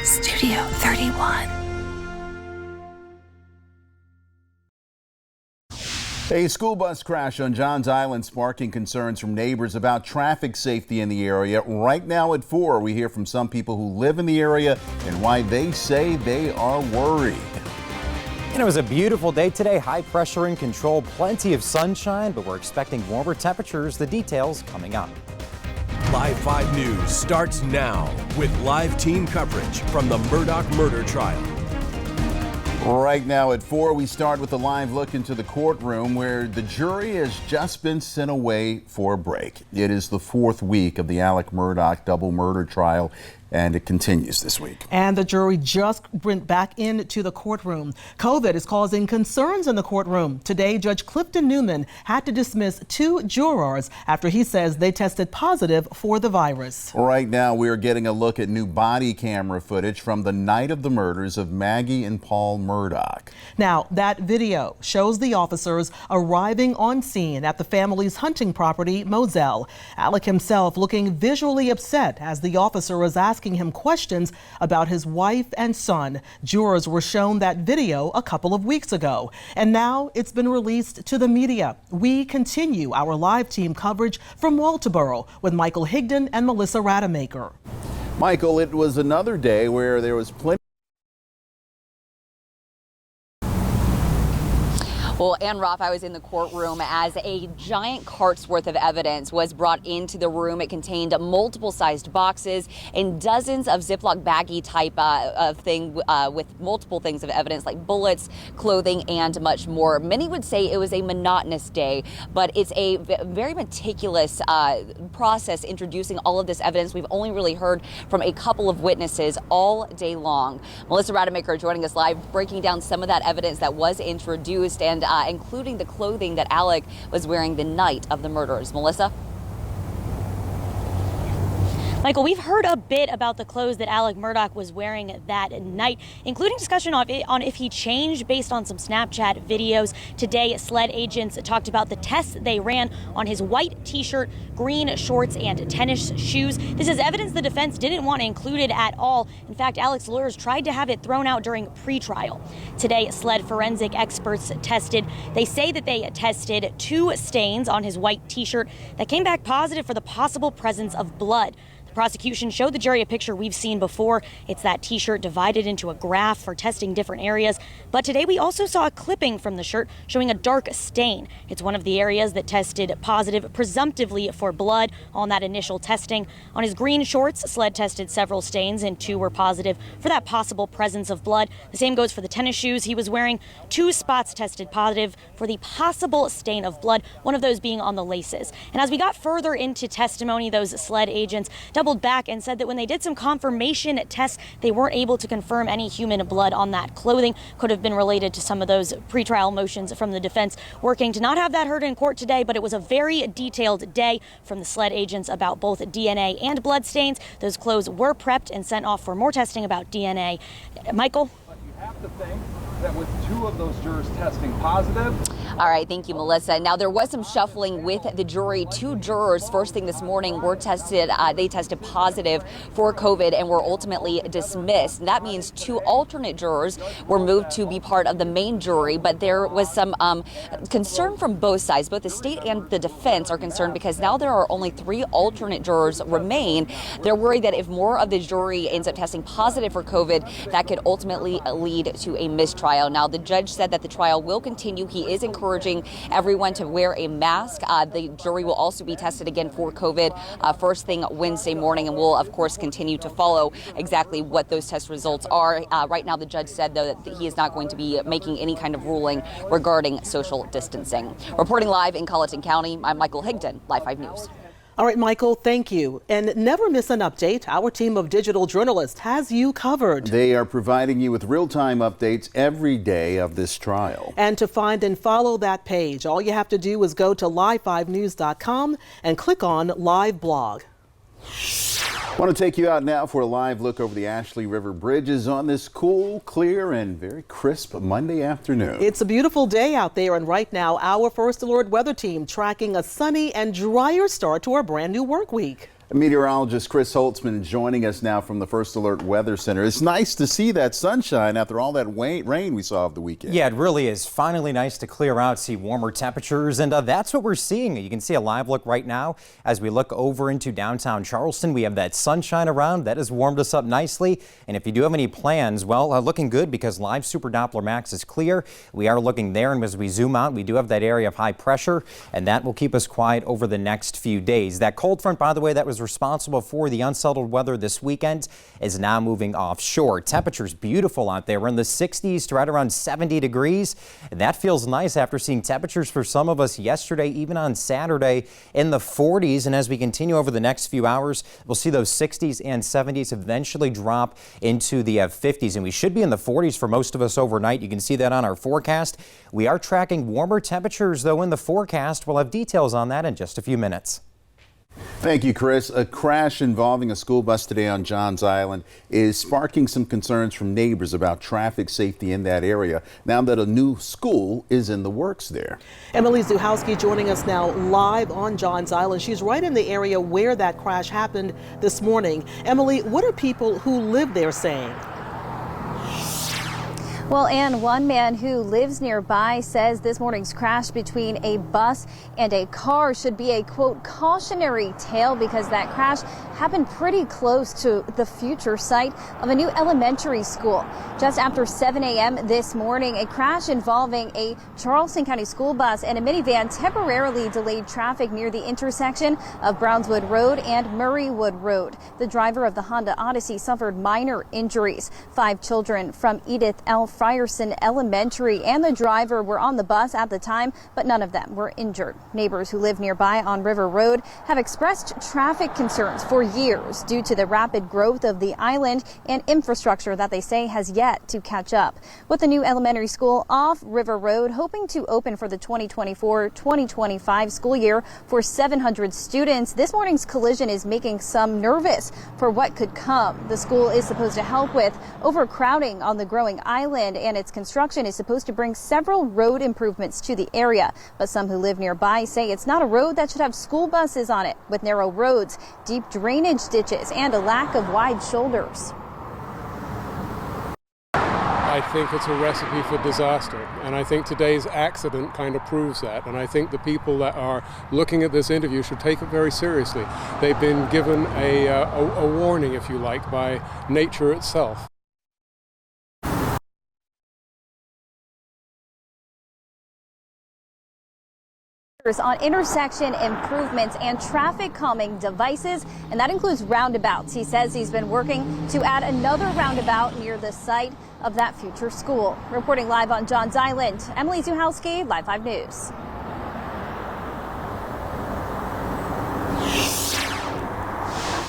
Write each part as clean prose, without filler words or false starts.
Studio 31. A school bus crash on Johns Island sparking concerns from neighbors about traffic safety in the area. Right now at 4, we hear from some people who live in the area and why they say they are worried. And it was a beautiful day today, high pressure in control, plenty of sunshine, but we're expecting warmer temperatures. The details coming up. Live 5 News starts now with live team coverage from the Murdaugh murder trial. Right now at 4, we start with a live look into the courtroom where the jury has just been sent away for a break. It is the 4th week of the Alec Murdaugh double murder trial, and it continues this week. And the jury just went back into the courtroom. COVID is causing concerns in the courtroom. Today, Judge Clifton Newman had to dismiss 2 jurors after he says they tested positive for the virus. Right now, we are getting a look at new body camera footage from the night of the murders of Maggie and Paul Murdaugh. Now, that video shows the officers arriving on scene at the family's hunting property, Moselle. Alec himself looking visually upset as the officer was asking him questions about his wife and son. Jurors were shown that video a couple of weeks ago, and now it's been released to the media. We continue our live team coverage from Walterboro with Michal Higdon and Melissa Rademaker. Michael, it was another day where there was plenty. Well, and Raphael, I was in the courtroom as a giant cart's worth of evidence was brought into the room. It contained multiple sized boxes and dozens of Ziploc baggie type of thing with multiple things of evidence like bullets, clothing, and much more. Many would say it was a monotonous day, but it's a very meticulous process introducing all of this evidence. We've only really heard from a couple of witnesses all day long. Melissa Rademaker joining us live, breaking down some of that evidence that was introduced and including the clothing that Alec was wearing the night of the murders. Melissa? Michael, we've heard a bit about the clothes that Alec Murdaugh was wearing that night, including discussion on if he changed based on some Snapchat videos. Today, SLED agents talked about the tests they ran on his white t-shirt, green shorts, and tennis shoes. This is evidence the defense didn't want included at all. In fact, Alec's lawyers tried to have it thrown out during pretrial. Today, SLED forensic experts tested. They say that they tested 2 stains on his white t-shirt that came back positive for the possible presence of blood. Prosecution showed the jury a picture we've seen before. It's that t-shirt divided into a graph for testing different areas. But today we also saw a clipping from the shirt showing a dark stain. It's one of the areas that tested positive presumptively for blood on that initial testing. On his green shorts, SLED tested several stains and 2 were positive for that possible presence of blood. The same goes for the tennis shoes he was wearing. 2 spots tested positive for the possible stain of blood, one of those being on the laces. And as we got further into testimony, those SLED agents doubled back and said that when they did some confirmation tests, they weren't able to confirm any human blood on that clothing. Could have been related to some of those pretrial motions from the defense, working to not have that heard in court today. But it was a very detailed day from the SLED agents about both DNA and blood stains. Those clothes were prepped and sent off for more testing about DNA. Michael? But you have to think that with 2 of those jurors testing positive. All right, thank you, Melissa. Now, there was some shuffling with the jury. 2 jurors first thing this morning were tested. They tested positive for COVID and were ultimately dismissed. And that means 2 alternate jurors were moved to be part of the main jury. But there was some concern from both sides. Both the state and the defense are concerned because now there are only 3 alternate jurors remain. They're worried that if more of the jury ends up testing positive for COVID, that could ultimately lead to a mistrial. Now, the judge said that the trial will continue. He is encouraging everyone to wear a mask. The jury will also be tested again for COVID first thing Wednesday morning, and we'll, of course, continue to follow exactly what those test results are. Right now, the judge said, though, that he is not going to be making any kind of ruling regarding social distancing. Reporting live in Colleton County, I'm Michal Higdon, Live 5 News. All right, Michael, thank you. And never miss an update. Our team of digital journalists has you covered. They are providing you with real-time updates every day of this trial. And to find and follow that page, all you have to do is go to live5news.com and click on Live Blog. I want to take you out now for a live look over the Ashley River bridges on this cool, clear, and very crisp Monday afternoon. It's a beautiful day out there, and right now, our First Alert weather team tracking a sunny and drier start to our brand new work week. Meteorologist Chris Holtzman joining us now from the First Alert Weather Center. It's nice to see that sunshine after all that rain we saw over the weekend. Yeah, it really is. Finally nice to clear out, see warmer temperatures, and that's what we're seeing. You can see a live look right now as we look over into downtown Charleston. We have that sunshine around. That has warmed us up nicely. And if you do have any plans, well, looking good because live Super Doppler Max is clear. We are looking there, and as we zoom out, we do have that area of high pressure, and that will keep us quiet over the next few days. That cold front, by the way, that was responsible for the unsettled weather this weekend is now moving offshore. Temperatures beautiful out there. We're in the 60s to right around 70 degrees. And that feels nice after seeing temperatures for some of us yesterday, even on Saturday, in the 40s. And as we continue over the next few hours, we'll see those 60s and 70s eventually drop into the 50s. And we should be in the 40s for most of us overnight. You can see that on our forecast. We are tracking warmer temperatures, though, in the forecast. We'll have details on that in just a few minutes. Thank you, Chris. A crash involving a school bus today on Johns Island is sparking some concerns from neighbors about traffic safety in that area now that a new school is in the works there. Emilie Zuhowski joining us now live on Johns Island. She's right in the area where that crash happened this morning. Emilie, what are people who live there saying? Well, Ann, one man who lives nearby says this morning's crash between a bus and a car should be a, quote, cautionary tale because that crash happened pretty close to the future site of a new elementary school. Just after 7 a.m. this morning, a crash involving a Charleston County school bus and a minivan temporarily delayed traffic near the intersection of Brownswood Road and Murraywood Road. The driver of the Honda Odyssey suffered minor injuries. 5 children from Edith L. Frierson Elementary and the driver were on the bus at the time, but none of them were injured. Neighbors who live nearby on River Road have expressed traffic concerns for years due to the rapid growth of the island and infrastructure that they say has yet to catch up. With the new elementary school off River Road hoping to open for the 2024-2025 school year for 700 students, this morning's collision is making some nervous for what could come. The school is supposed to help with overcrowding on the growing island, and its construction is supposed to bring several road improvements to the area. But some who live nearby say it's not a road that should have school buses on it, with narrow roads, deep drainage ditches, and a lack of wide shoulders. I think it's a recipe for disaster, and I think today's accident kind of proves that. And I think the people that are looking at this interview should take it very seriously. They've been given a warning, if you like, by nature itself. On intersection improvements and traffic calming devices, and that includes roundabouts. He says he's been working to add another roundabout near the site of that future school. Reporting live on Johns Island, Emilie Zuhowski, Live 5 News.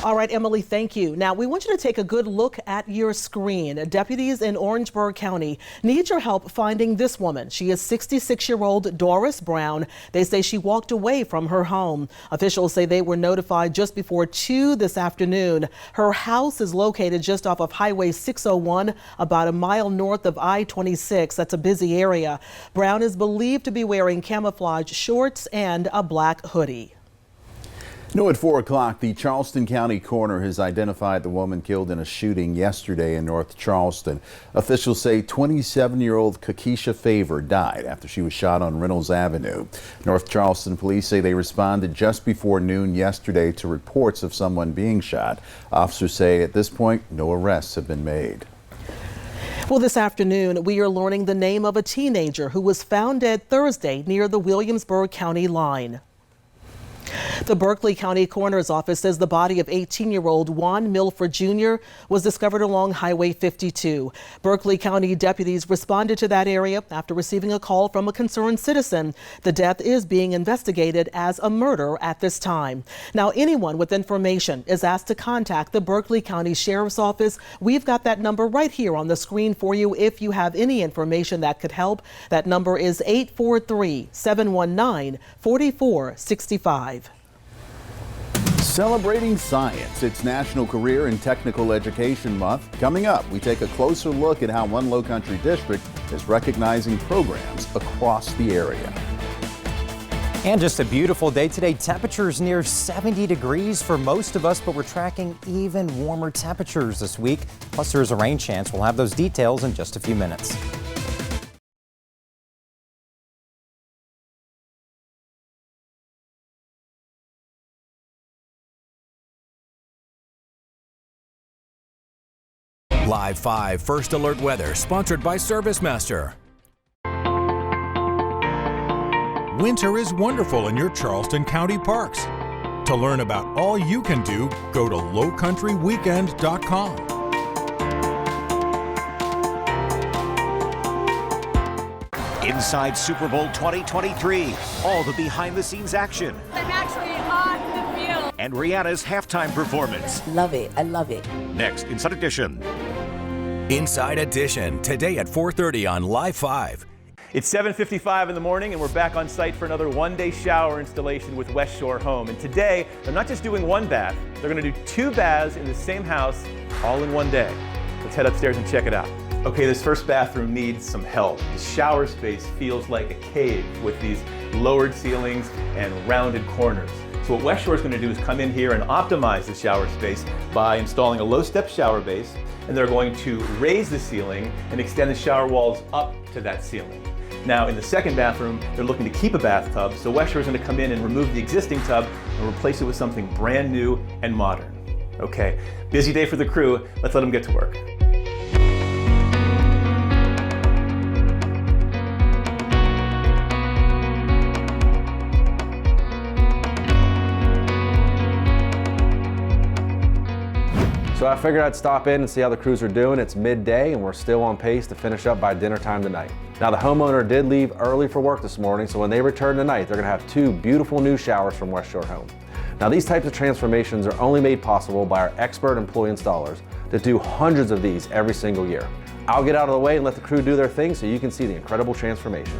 All right, Emilie, thank you. Now, we want you to take a good look at your screen. Deputies in Orangeburg County need your help finding this woman. She is 66-year-old Doris Brown. They say she walked away from her home. Officials say they were notified just before 2 this afternoon. Her house is located just off of Highway 601, about a mile north of I-26. That's a busy area. Brown is believed to be wearing camouflage shorts and a black hoodie. Now at 4 o'clock, the Charleston County coroner has identified the woman killed in a shooting yesterday in North Charleston. Officials say 27-year-old Kakisha Favor died after she was shot on Reynolds Avenue. North Charleston police say they responded just before noon yesterday to reports of someone being shot. Officers say at this point, no arrests have been made. Well, this afternoon, we are learning the name of a teenager who was found dead Thursday near the Williamsburg County line. The Berkeley County Coroner's Office says the body of 18-year-old Juan Milford Jr. was discovered along Highway 52. Berkeley County deputies responded to that area after receiving a call from a concerned citizen. The death is being investigated as a murder at this time. Now, anyone with information is asked to contact the Berkeley County Sheriff's Office. We've got that number right here on the screen for you if you have any information that could help. That number is 843-719-4465. Celebrating science. It's National Career and Technical Education Month. Coming up, we take a closer look at how one Lowcountry district is recognizing programs across the area. And just a beautiful day today. Temperatures near 70 degrees for most of us, but we're tracking even warmer temperatures this week. Plus, there's a rain chance. We'll have those details in just a few minutes. Live 5 First Alert Weather, sponsored by ServiceMaster. Winter is wonderful in your Charleston County parks. To learn about all you can do, go to lowcountryweekend.com. Inside Super Bowl 2023, all the behind-the-scenes action. I'm actually on the field. And Rihanna's halftime performance. Love it. I love it. Next, Inside Edition. Inside Edition, today at 4:30 on Live 5. It's 7:55 in the morning and we're back on site for another one-day shower installation with West Shore Home. And today, they're not just doing one bath, they're gonna do 2 baths in the same house, all in one day. Let's head upstairs and check it out. Okay, this first bathroom needs some help. The shower space feels like a cave with these lowered ceilings and rounded corners. So what West Shore is gonna do is come in here and optimize the shower space by installing a low-step shower base, and they're going to raise the ceiling and extend the shower walls up to that ceiling. Now in the second bathroom, they're looking to keep a bathtub, so West Shore is going to come in and remove the existing tub and replace it with something brand new and modern. Okay, busy day for the crew, let's let them get to work. So I figured I'd stop in and see how the crews are doing. It's midday and we're still on pace to finish up by dinner time tonight. Now the homeowner did leave early for work this morning, so when they return tonight, they're gonna have 2 beautiful new showers from West Shore Home. Now these types of transformations are only made possible by our expert employee installers that do hundreds of these every single year. I'll get out of the way and let the crew do their thing so you can see the incredible transformation.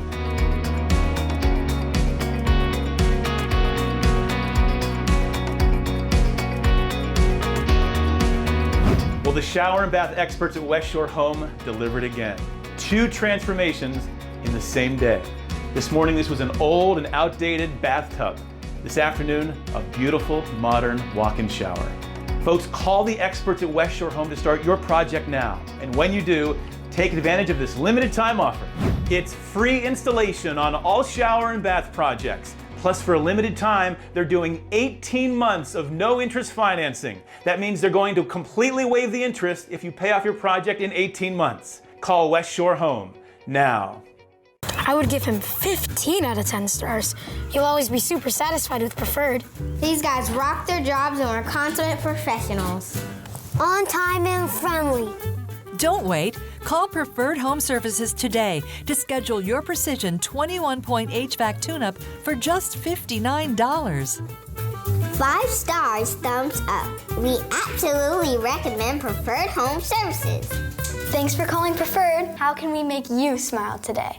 Well, the shower and bath experts at West Shore Home delivered again. 2 transformations in the same day. This morning, this was an old and outdated bathtub. This afternoon, a beautiful, modern walk-in shower. Folks, call the experts at West Shore Home to start your project now. And when you do, take advantage of this limited time offer. It's free installation on all shower and bath projects. Plus, for a limited time, they're doing 18 months of no interest financing. That means they're going to completely waive the interest if you pay off your project in 18 months. Call West Shore Home now. I would give him 15 out of 10 stars. He'll always be super satisfied with Preferred. These guys rock their jobs and are consummate professionals. On time and friendly. Don't wait. Call Preferred Home Services today to schedule your Precision 21-point HVAC tune-up for just $59. 5 stars, thumbs up. We absolutely recommend Preferred Home Services. Thanks for calling Preferred. How can we make you smile today?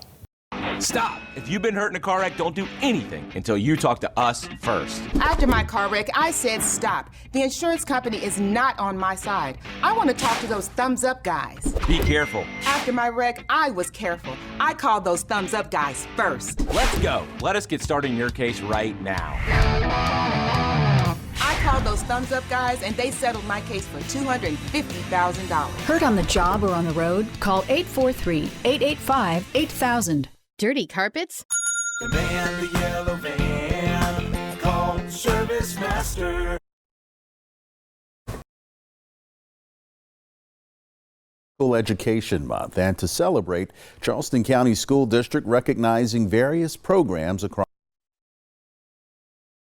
Stop! If you've been hurt in a car wreck, don't do anything until you talk to us first. After my car wreck, I said stop. The insurance company is not on my side. I want to talk to those thumbs up guys. Be careful. After my wreck, I was careful. I called those thumbs up guys first. Let's go. Let us get started in your case right now. I called those thumbs up guys and they settled my case for $250,000. Hurt on the job or on the road? Call 843-885-8000. Dirty carpets? Demand the yellow van. Call ServiceMaster. School Education Month, and to celebrate, Charleston County School District recognizing various programs across.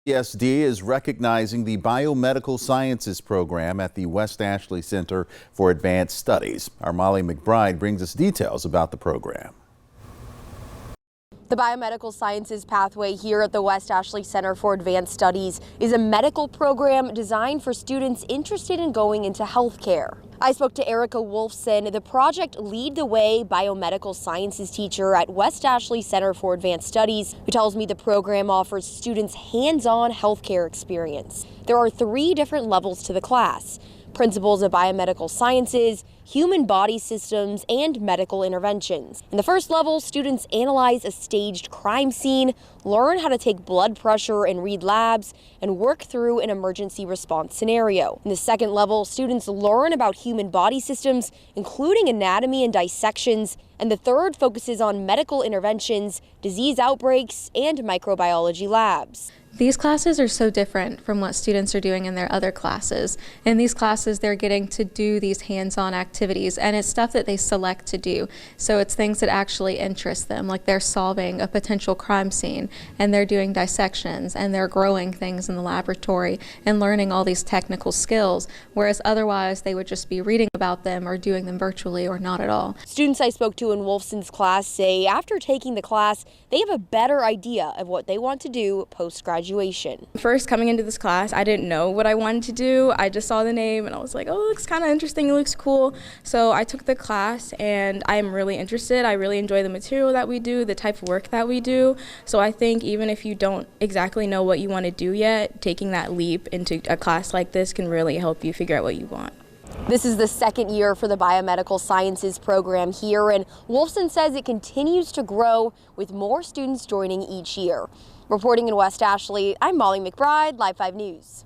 WCSD is recognizing the Biomedical Sciences program at the West Ashley Center for Advanced Studies. Our Molly McBride brings us details about the program. The Biomedical Sciences pathway here at the West Ashley Center for Advanced Studies is a medical program designed for students interested in going into healthcare. I spoke to Erica Wolfson, the Project Lead the Way Biomedical Sciences teacher at West Ashley Center for Advanced Studies, who tells me the program offers students hands-on healthcare experience. There are 3 different levels to the class. principles of biomedical sciences, human body systems, and medical interventions. In the first level, students analyze a staged crime scene, learn how to take blood pressure and read labs, and work through an emergency response scenario. In the second level, students learn about human body systems, including anatomy and dissections, and the third focuses on medical interventions, disease outbreaks, and microbiology labs. These classes are so different from what students are doing in their other classes. In these classes, they're getting to do these hands-on activities, and it's stuff that they select to do. So it's things that actually interest them, like they're solving a potential crime scene, and they're doing dissections, and they're growing things in the laboratory and learning all these technical skills, whereas otherwise they would just be reading about them or doing them virtually or not at all. Students I spoke to in Wolfson's class say after taking the class, they have a better idea of what they want to do post-graduation. First, coming into this class, I didn't know what I wanted to do. I just saw the name and I was like, oh, it looks kind of interesting, it looks cool. So I took the class and I'm really interested. I really enjoy the material that we do, the type of work that we do. So I think even if you don't exactly know what you want to do yet, taking that leap into a class like this can really help you figure out what you want. This is the second year for the biomedical sciences program here, and Wolfson says it continues to grow with more students joining each year. Reporting in West Ashley, I'm Molly McBride, Live 5 News.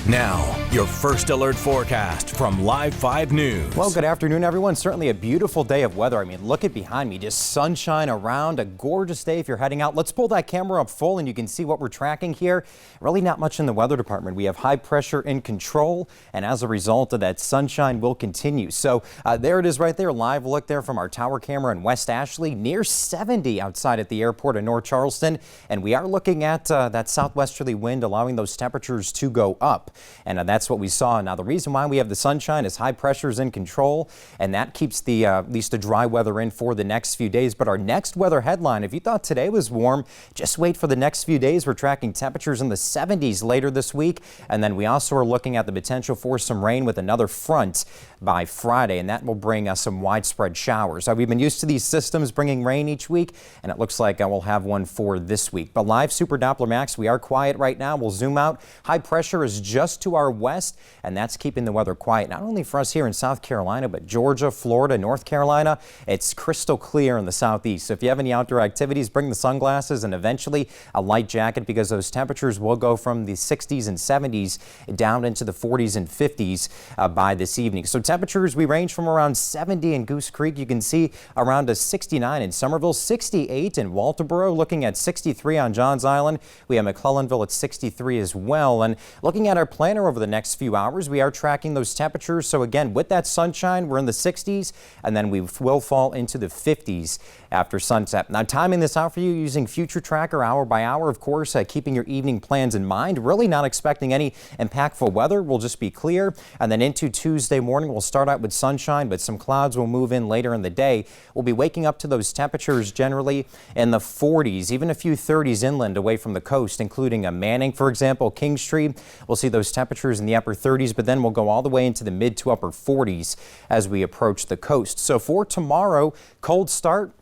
Now, your first alert forecast from Live 5 News. Well, good afternoon, everyone. Certainly a beautiful day of weather. I mean, look at behind me, just sunshine around, a gorgeous day if you're heading out. Let's pull that camera up full and you can see what we're tracking here. Really not much in the weather department. We have high pressure in control, and as a result of that, sunshine will continue. So there it is right there, live look there from our tower camera in West Ashley, near 70 outside at the airport in North Charleston. And we are looking at that southwesterly wind allowing those temperatures to go up. And that's what we saw. Now, the reason why we have the sunshine is high pressures in control, and that keeps the at least the dry weather in for the next few days. But our next weather headline, if you thought today was warm, just wait for the next few days. We're tracking temperatures in the 70s later this week. And then we also are looking at the potential for some rain with another front by Friday, and that will bring us some widespread showers. We've been used to these systems bringing rain each week, and it looks like we'll have one for this week. But live Super Doppler Max, we are quiet right now. We'll zoom out. High pressure is just to our west, and that's keeping the weather quiet, not only for us here in South Carolina, but Georgia, Florida, North Carolina. It's crystal clear in the southeast. So if you have any outdoor activities, bring the sunglasses and eventually a light jacket, because those temperatures will go from the 60s and 70s down into the 40s and 50s by this evening. So temperatures, we range from around 70 in Goose Creek. You can see around a 69 in Somerville, 68 in Walterboro, looking at 63 on Johns Island. We have McClellanville at 63 as well. And looking at our planner over the next few hours, we are tracking those temperatures. So again, with that sunshine, we're in the 60s, and then we will fall into the 50s after sunset. Now, timing this out for you using Future Tracker hour by hour, of course, keeping your evening plans in mind. Really not expecting any impactful weather. We'll just be clear. And then into Tuesday morning, we'll start out with sunshine, but some clouds will move in later in the day. We'll be waking up to those temperatures generally in the 40s, even a few 30s inland away from the coast, including a Manning, for example, Kingstree. We'll see those temperatures in the upper 30s, but then we'll go all the way into the mid to upper 40s as we approach the coast. So for tomorrow, cold start,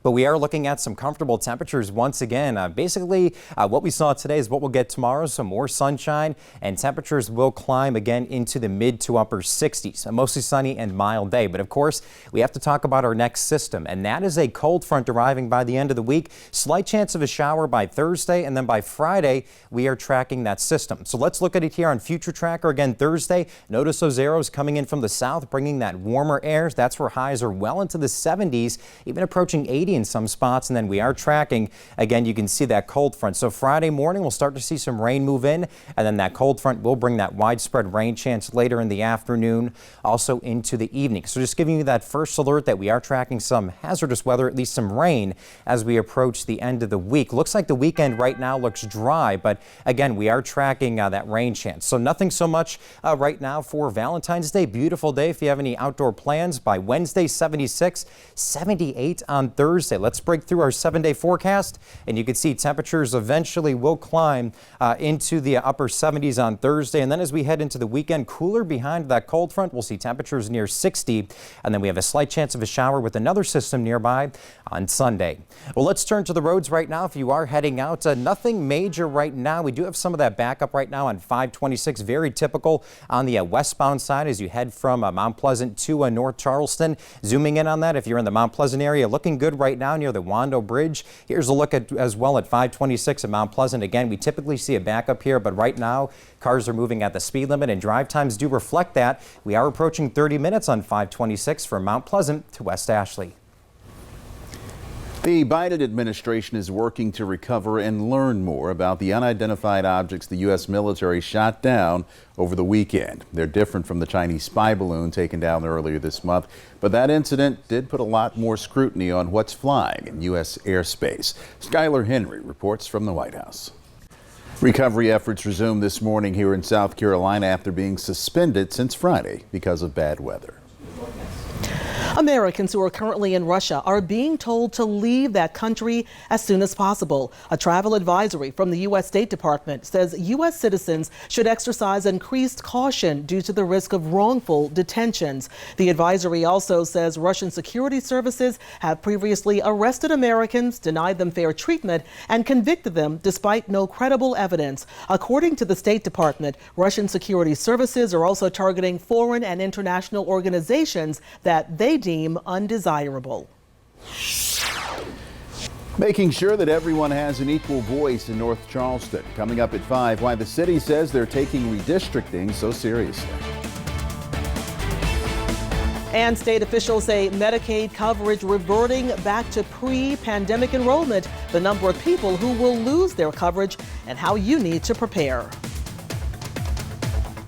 but we are looking at some comfortable temperatures once again. Basically, what we saw today is what we'll get tomorrow. So more sunshine, and temperatures will climb again into the mid to upper 60s. A mostly sunny and mild day. But of course, we have to talk about our next system, and that is a cold front arriving by the end of the week. Slight chance of a shower by Thursday, and then by Friday, we are tracking that system. So let's look at it here on Future Tracker again Thursday. Notice those arrows coming in from the south, bringing that warmer air. That's where highs are well into the 70s, even approaching 80 in some spots. And then we are tracking, again, you can see that cold front. So Friday morning, we'll start to see some rain move in, and then that cold front will bring that widespread rain chance later in the afternoon, also into the evening. So just giving you that first alert that we are tracking some hazardous weather, at least some rain, as we approach the end of the week. Looks like the weekend right now looks dry, but again, we are tracking that rain chance. So nothing so much right now for Valentine's Day. Beautiful day if you have any outdoor plans. By Wednesday, 76, 78 on Thursday. Thursday. Let's break through our 7-day forecast, and you can see temperatures eventually will climb into the upper 70s on Thursday. And then as we head into the weekend, cooler behind that cold front, we'll see temperatures near 60. And then we have a slight chance of a shower with another system nearby on Sunday. Well, let's turn to the roads right now. If you are heading out, nothing major right now. We do have some of that backup right now on 526, very typical on the westbound side as you head from Mount Pleasant to North Charleston. Zooming in on that, if you're in the Mount Pleasant area, looking good right now near the Wando Bridge. Here's a look at as well at 526 at Mount Pleasant. Again, we typically see a backup here, but right now cars are moving at the speed limit and drive times do reflect that. We are approaching 30 minutes on 526 from Mount Pleasant to West Ashley. The Biden administration is working to recover and learn more about the unidentified objects the U.S. military shot down over the weekend. They're different from the Chinese spy balloon taken down earlier this month, but that incident did put a lot more scrutiny on what's flying in U.S. airspace. Skylar Henry reports from the White House. Recovery efforts resumed this morning here in South Carolina after being suspended since Friday because of bad weather. Americans who are currently in Russia are being told to leave that country as soon as possible. A travel advisory from the U.S. State Department says U.S. citizens should exercise increased caution due to the risk of wrongful detentions. The advisory also says Russian security services have previously arrested Americans, denied them fair treatment, and convicted them despite no credible evidence. According to the State Department, Russian security services are also targeting foreign and international organizations that they deem undesirable. Making sure that everyone has an equal voice in North Charleston. Coming up at 5, why the city says they're taking redistricting so seriously. And state officials say Medicaid coverage reverting back to pre-pandemic enrollment, the number of people who will lose their coverage, and how you need to prepare.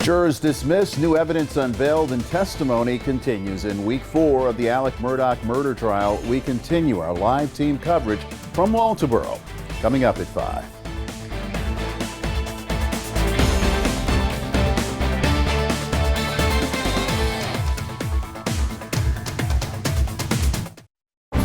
Jurors dismissed, new evidence unveiled, and testimony continues. In week 4 of the Alec Murdaugh murder trial, we continue our live team coverage from Walterboro. Coming up at 5.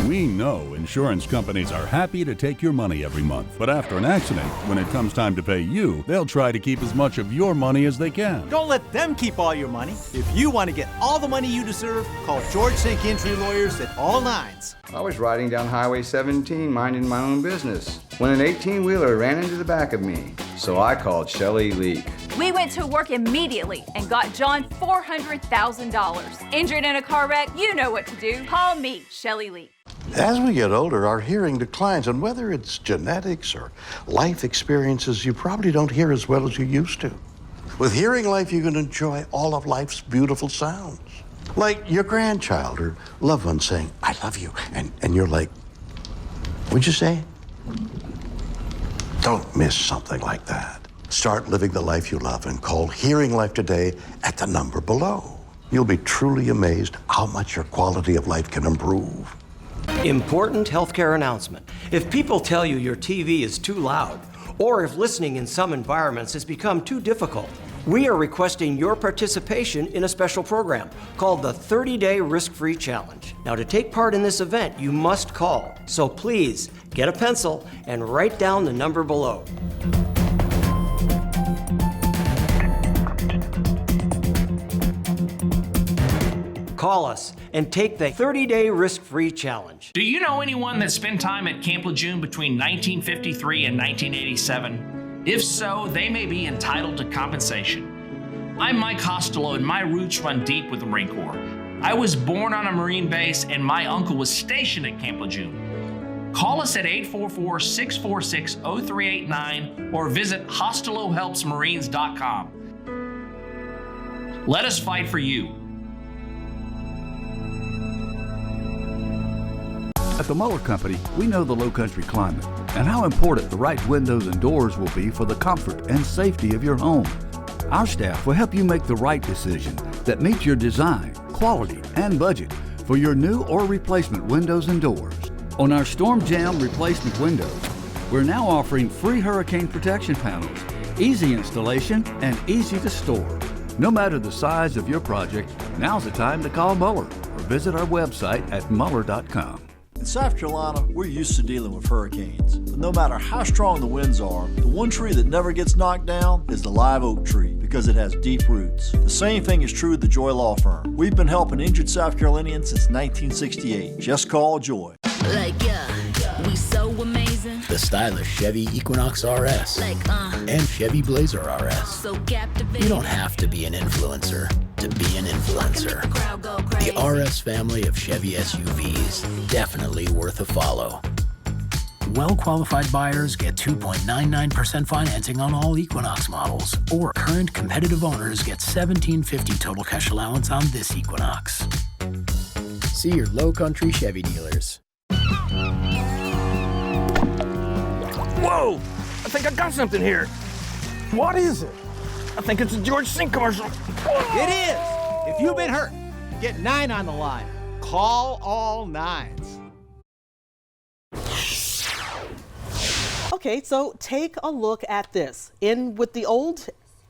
We know insurance companies are happy to take your money every month. But after an accident, when it comes time to pay you, they'll try to keep as much of your money as they can. Don't let them keep all your money. If you want to get all the money you deserve, call George St. Entry Lawyers at all nines. I was riding down Highway 17 minding my own business when an 18-wheeler ran into the back of me. So I called Shelley Leak. We went to work immediately and got John $400,000. Injured in a car wreck? You know what to do. Call me, Shelley Leak. As we get older, our hearing declines, and whether it's genetics or life experiences, you probably don't hear as well as you used to. With Hearing Life, you can enjoy all of life's beautiful sounds. Like your grandchild or loved one saying, "I love you," and you're like, "What'd you say?" Don't miss something like that. Start living the life you love and call Hearing Life today at the number below. You'll be truly amazed how much your quality of life can improve. Important healthcare announcement. If people tell you your TV is too loud, or if listening in some environments has become too difficult, we are requesting your participation in a special program called the 30-Day Risk-Free Challenge. Now, to take part in this event, you must call. So please, get a pencil and write down the number below. Call us and take the 30-Day Risk-Free Challenge. Do you know anyone that spent time at Camp Lejeune between 1953 and 1987? If so, they may be entitled to compensation. I'm Mike Costello, and my roots run deep with the Marine Corps. I was born on a Marine base, and my uncle was stationed at Camp Lejeune. Call us at 844-646-0389 or visit HostelloHelpsMarines.com. Let us fight for you. At the Muller Company, we know the low country climate and how important the right windows and doors will be for the comfort and safety of your home. Our staff will help you make the right decision that meets your design, quality, and budget for your new or replacement windows and doors. On our Storm Jam replacement windows, we're now offering free hurricane protection panels, easy installation, and easy to store. No matter the size of your project, now's the time to call Muller or visit our website at muller.com. In South Carolina, we're used to dealing with hurricanes, but no matter how strong the winds are, the one tree that never gets knocked down is the live oak tree because it has deep roots. The same thing is true of the Joy Law Firm. We've been helping injured South Carolinians since 1968. Just call Joy. We so amazing. The stylish Chevy Equinox RS and Chevy Blazer RS. So captivating. You don't have to be an influencer to be an influencer. The RS family of Chevy SUVs, definitely worth a follow. Well-qualified buyers get 2.99% financing on all Equinox models, or current competitive owners get $1,750 total cash allowance on this Equinox. See your Low Country Chevy dealers. Whoa! I think I got something here. What is it? I think it's a George Sink commercial. Whoa! It is! If you've been hurt, get 9 on the line. Call all 9s. Okay, so take a look at this. In with the old,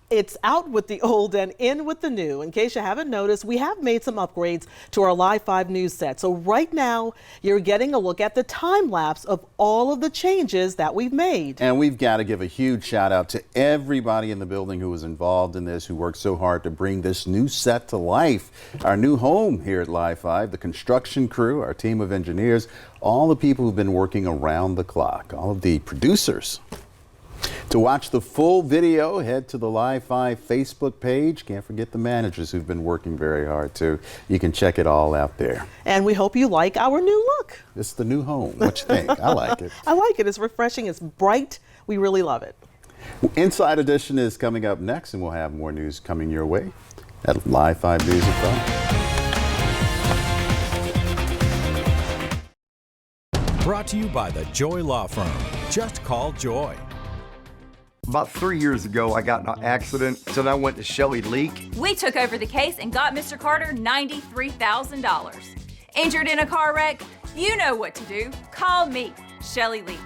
it's out with the old and in with the new. In case you haven't noticed, we have made some upgrades to our Live 5 news set. So right now, you're getting a look at the time lapse of all of the changes that we've made. And we've got to give a huge shout out to everybody in the building who was involved in this, who worked so hard to bring this new set to life. Our new home here at Live 5, the construction crew, our team of engineers, all the people who've been working around the clock, all of the producers. To watch the full video, head to the Live 5 Facebook page. Can't forget the managers who've been working very hard too. You can check it all out there. And we hope you like our new look. It's the new home. What you think? I like it. I like it. It's refreshing. It's bright. We really love it. Inside Edition is coming up next, and we'll have more news coming your way at Live 5 News and Fun. Brought to you by the Joy Law Firm. Just call Joy. About 3 years ago, I got in an accident, so then I went to Shelley Leak. We took over the case and got Mr. Carter $93,000. Injured in a car wreck? You know what to do. Call me, Shelley Leak.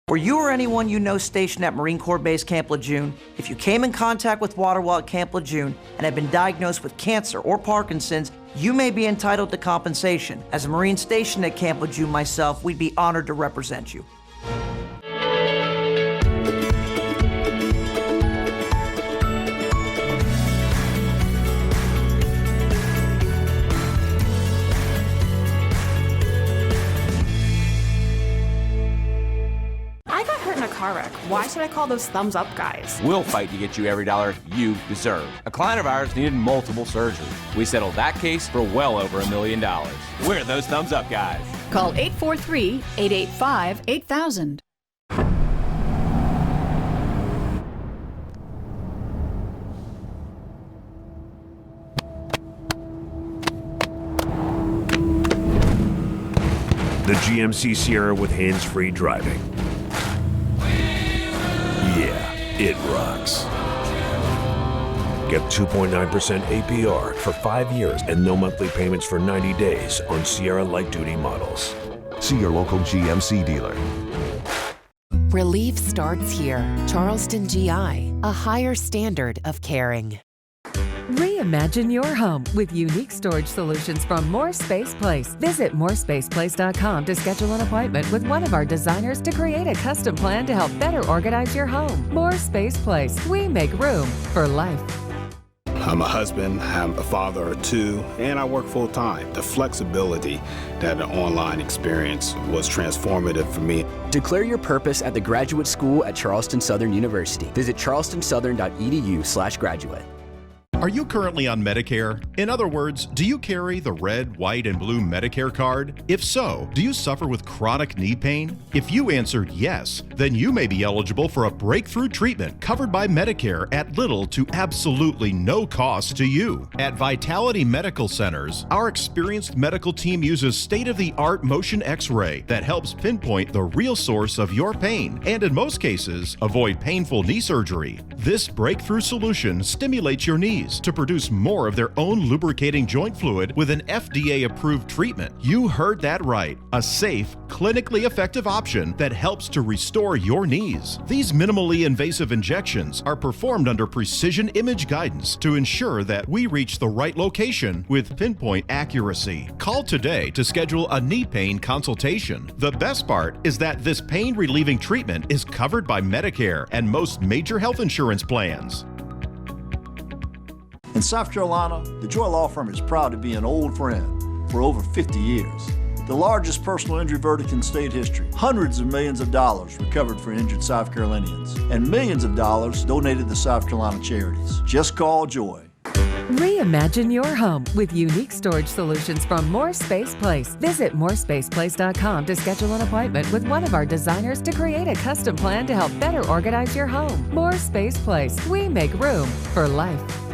Were you or anyone you know stationed at Marine Corps Base Camp Lejeune? If you came in contact with water while at Camp Lejeune and have been diagnosed with cancer or Parkinson's, you may be entitled to compensation. As a Marine stationed at Camp Lejeune myself, we'd be honored to represent you. Car wreck. Why should I call those thumbs up guys? We'll fight to get you every dollar you deserve. A client of ours needed multiple surgeries. We settled that case for well over $1 million. We're those thumbs up guys. Call 843-885-8000. The GMC Sierra with hands-free driving. Yeah, it rocks. Get 2.9% APR for 5 years and no monthly payments for 90 days on Sierra light-duty models. See your local GMC dealer. Relief starts here. Charleston GI, a higher standard of caring. Reimagine your home with unique storage solutions from More Space Place. Visit morespaceplace.com to schedule an appointment with one of our designers to create a custom plan to help better organize your home. More Space Place. We make room for life. I'm a husband, I'm a father of 2, and I work full-time. The flexibility that an online experience was transformative for me. Declare your purpose at the graduate school at Charleston Southern University. Visit charlestonsouthern.edu/graduate. Are you currently on Medicare? In other words, do you carry the red, white, and blue Medicare card? If so, do you suffer with chronic knee pain? If you answered yes, then you may be eligible for a breakthrough treatment covered by Medicare at little to absolutely no cost to you. At Vitality Medical Centers, our experienced medical team uses state-of-the-art motion X-ray that helps pinpoint the real source of your pain and, in most cases, avoid painful knee surgery. This breakthrough solution stimulates your knees, knees to produce more of their own lubricating joint fluid with an FDA-approved treatment. You heard that right. A safe, clinically effective option that helps to restore your knees. These minimally invasive injections are performed under precision image guidance to ensure that we reach the right location with pinpoint accuracy. Call today to schedule a knee pain consultation. The best part is that this pain-relieving treatment is covered by Medicare and most major health insurance plans. In South Carolina, the Joy Law Firm is proud to be an old friend for over 50 years. The largest personal injury verdict in state history, hundreds of millions of dollars recovered for injured South Carolinians, and millions of dollars donated to South Carolina charities. Just call Joy. Reimagine your home with unique storage solutions from More Space Place. Visit morespaceplace.com to schedule an appointment with one of our designers to create a custom plan to help better organize your home. More Space Place. We make room for life.